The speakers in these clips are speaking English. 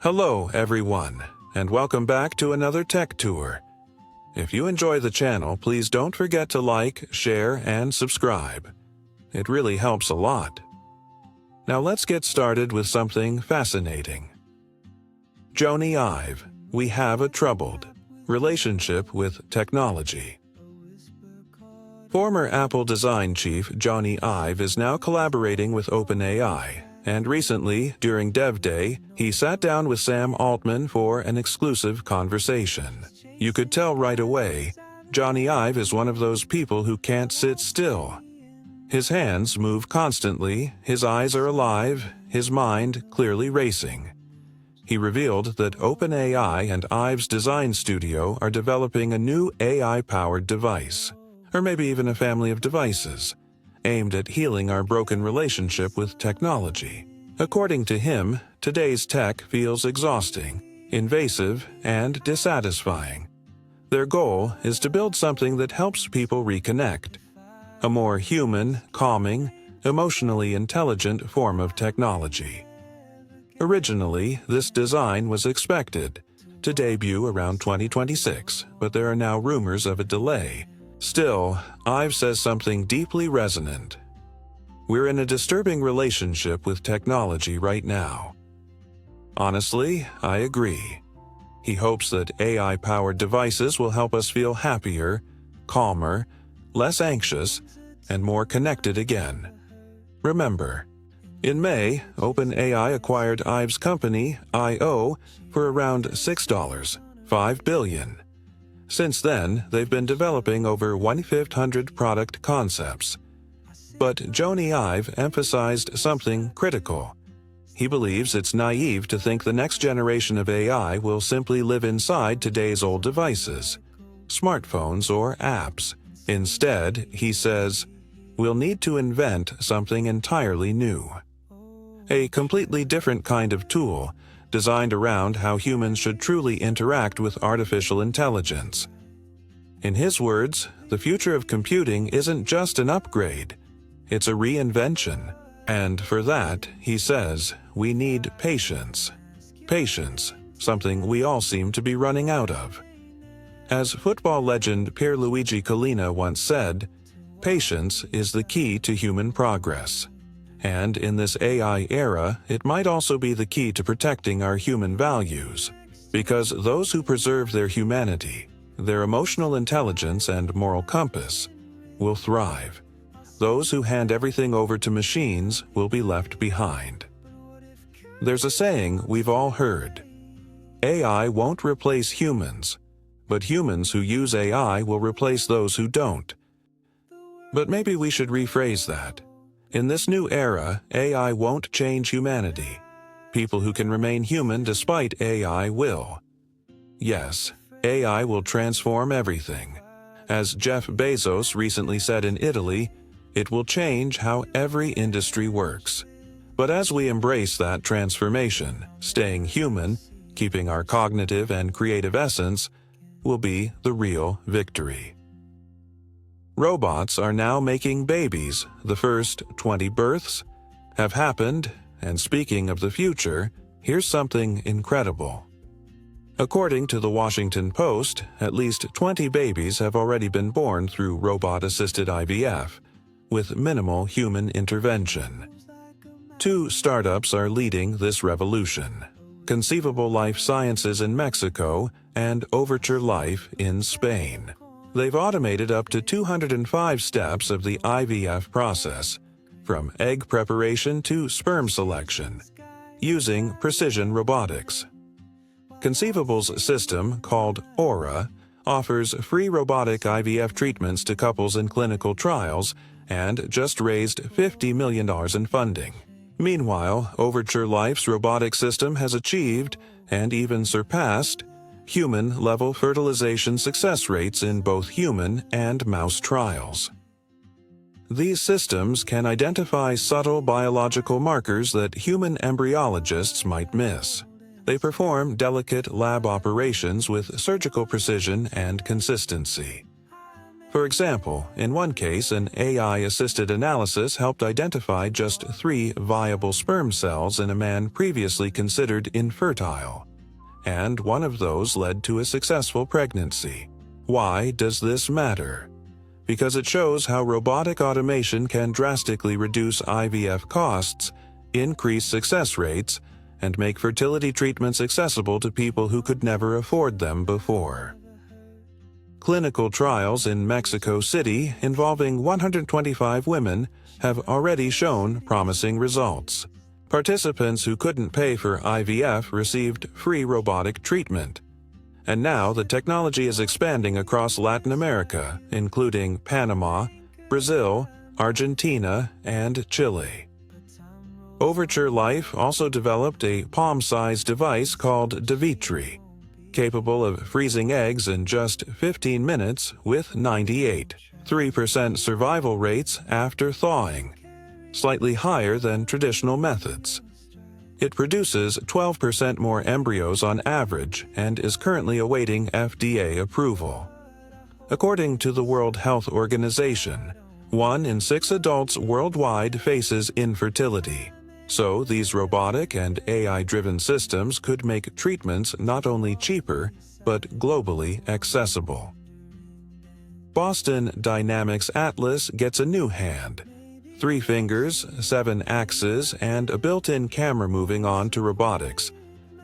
Hello everyone, and welcome back to another tech tour. If you enjoy the channel, please don't forget to like, share, and subscribe. It really helps a lot. Now let's get started with something fascinating. Jony Ive, we have a troubled relationship with technology. Former Apple design chief Jony Ive is now collaborating with OpenAI, and recently, during Dev Day, he sat down with Sam Altman for an exclusive conversation. You could tell right away, Jony Ive is one of those people who can't sit still. His hands move constantly, his eyes are alive, his mind clearly racing. He revealed that OpenAI and Ive's design studio are developing a new AI-powered device, or maybe even a family of devices, aimed at healing our broken relationship with technology. According to him, today's tech feels exhausting, invasive, and dissatisfying. Their goal is to build something that helps people reconnect, a more human, calming, emotionally intelligent form of technology. Originally, this design was expected to debut around 2026, but there are now rumors of a delay. Still, Ive says something deeply resonant. We're in a disturbing relationship with technology right now. Honestly, I agree. He hopes that AI-powered devices will help us feel happier, calmer, less anxious, and more connected again. Remember, in May, OpenAI acquired Ive's company, I.O., for around $5 billion. Since then, they've been developing over 1,500 product concepts. But Jony Ive emphasized something critical. He believes it's naive to think the next generation of AI will simply live inside today's old devices, smartphones or apps. Instead, he says, we'll need to invent something entirely new. A completely different kind of tool, designed around how humans should truly interact with artificial intelligence. In his words, the future of computing isn't just an upgrade, it's a reinvention. And for that, he says, we need patience. Patience, something we all seem to be running out of. As football legend Pierluigi Collina once said, patience is the key to human progress. And in this AI era, it might also be the key to protecting our human values, because those who preserve their humanity, their emotional intelligence and moral compass, will thrive. Those who hand everything over to machines will be left behind. There's a saying we've all heard. AI won't replace humans, but humans who use AI will replace those who don't. But maybe we should rephrase that. In this new era, AI won't change humanity. People who can remain human despite AI will. Yes, AI will transform everything. As Jeff Bezos recently said in Italy, it will change how every industry works. But as we embrace that transformation, staying human, keeping our cognitive and creative essence, will be the real victory. Robots are now making babies. The first 20 births have happened, and speaking of the future, here's something incredible. According to the Washington Post, at least 20 babies have already been born through robot-assisted IVF, with minimal human intervention. 2 startups are leading this revolution: Conceivable Life Sciences in Mexico and Overture Life in Spain. They've automated up to 205 steps of the IVF process, from egg preparation to sperm selection, using precision robotics. Conceivable's system, called Aura, offers free robotic IVF treatments to couples in clinical trials and just raised $50 million in funding. Meanwhile, Overture Life's robotic system has achieved, and even surpassed, human-level fertilization success rates in both human and mouse trials. These systems can identify subtle biological markers that human embryologists might miss. They perform delicate lab operations with surgical precision and consistency. For example, in one case, an AI-assisted analysis helped identify just 3 viable sperm cells in a man previously considered infertile, and one of those led to a successful pregnancy. Why does this matter? Because it shows how robotic automation can drastically reduce IVF costs, increase success rates, and make fertility treatments accessible to people who could never afford them before. Clinical trials in Mexico City involving 125 women have already shown promising results. Participants who couldn't pay for IVF received free robotic treatment. And now the technology is expanding across Latin America, including Panama, Brazil, Argentina, and Chile. Overture Life also developed a palm-sized device called Unitree, capable of freezing eggs in just 15 minutes with 98.3% survival rates after thawing, slightly higher than traditional methods. It produces 12% more embryos on average and is currently awaiting FDA approval. According to the World Health Organization, 1 in 6 adults worldwide faces infertility. So these robotic and AI-driven systems could make treatments not only cheaper, but globally accessible. Boston Dynamics Atlas gets a new hand. 3 fingers, 7 axes, and a built-in camera. Moving on to robotics.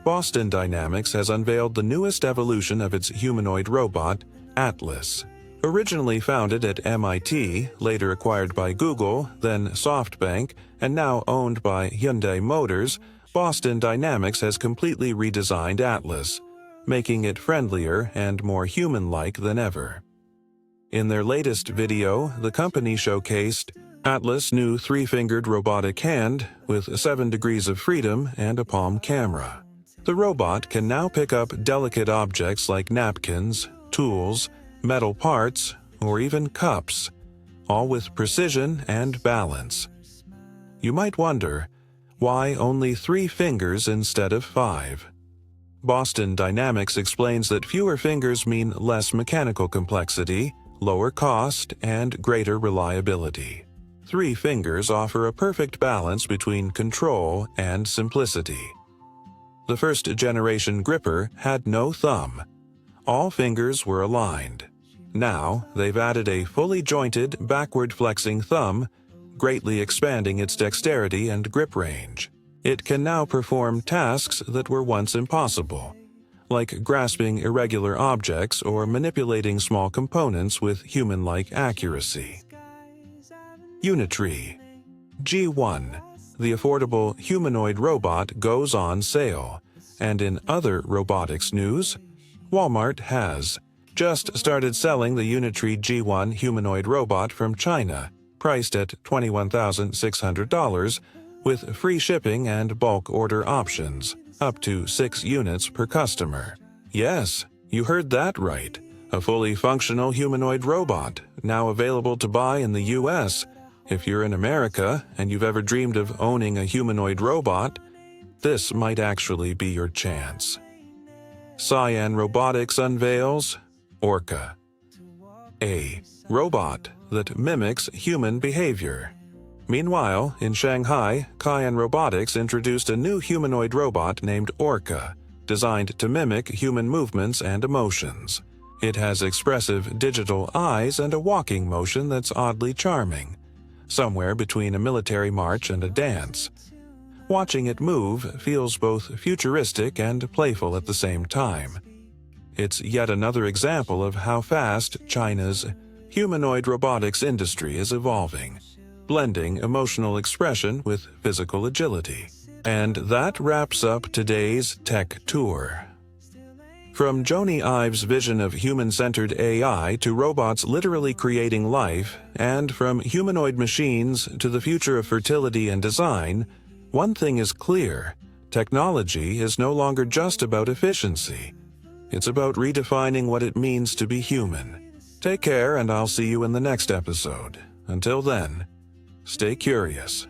Boston Dynamics has unveiled the newest evolution of its humanoid robot, Atlas. Originally founded at MIT, later acquired by Google, then SoftBank, and now owned by Hyundai Motors, Boston Dynamics has completely redesigned Atlas, making it friendlier and more human-like than ever. In their latest video, the company showcased Atlas' new 3-fingered robotic hand with 7 degrees of freedom and a palm camera. The robot can now pick up delicate objects like napkins, tools, metal parts, or even cups, all with precision and balance. You might wonder, why only 3 fingers instead of 5? Boston Dynamics explains that fewer fingers mean less mechanical complexity, lower cost, and greater reliability. 3 fingers offer a perfect balance between control and simplicity. The first-generation gripper had no thumb. All fingers were aligned. Now, they've added a fully jointed, backward-flexing thumb, greatly expanding its dexterity and grip range. It can now perform tasks that were once impossible, like grasping irregular objects or manipulating small components with human-like accuracy. Unitree G1, the affordable humanoid robot, goes on sale. And in other robotics news, Walmart has just started selling the Unitree G1 humanoid robot from China, priced at $21,600, with free shipping and bulk order options, up to 6 units per customer. Yes, you heard that right. A fully functional humanoid robot, now available to buy in the US. If you're in America and you've ever dreamed of owning a humanoid robot, this might actually be your chance. Cyan Robotics unveils Orca, a robot that mimics human behavior. Meanwhile, in Shanghai, Cyan Robotics introduced a new humanoid robot named Orca, designed to mimic human movements and emotions. It has expressive digital eyes and a walking motion that's oddly charming, somewhere between a military march and a dance. Watching it move feels both futuristic and playful at the same time. It's yet another example of how fast China's humanoid robotics industry is evolving, blending emotional expression with physical agility. And that wraps up today's Tech Tour. From Jony Ive's vision of human-centered AI to robots literally creating life, and from humanoid machines to the future of fertility and design, one thing is clear: technology is no longer just about efficiency. It's about redefining what it means to be human. Take care, and I'll see you in the next episode. Until then, stay curious.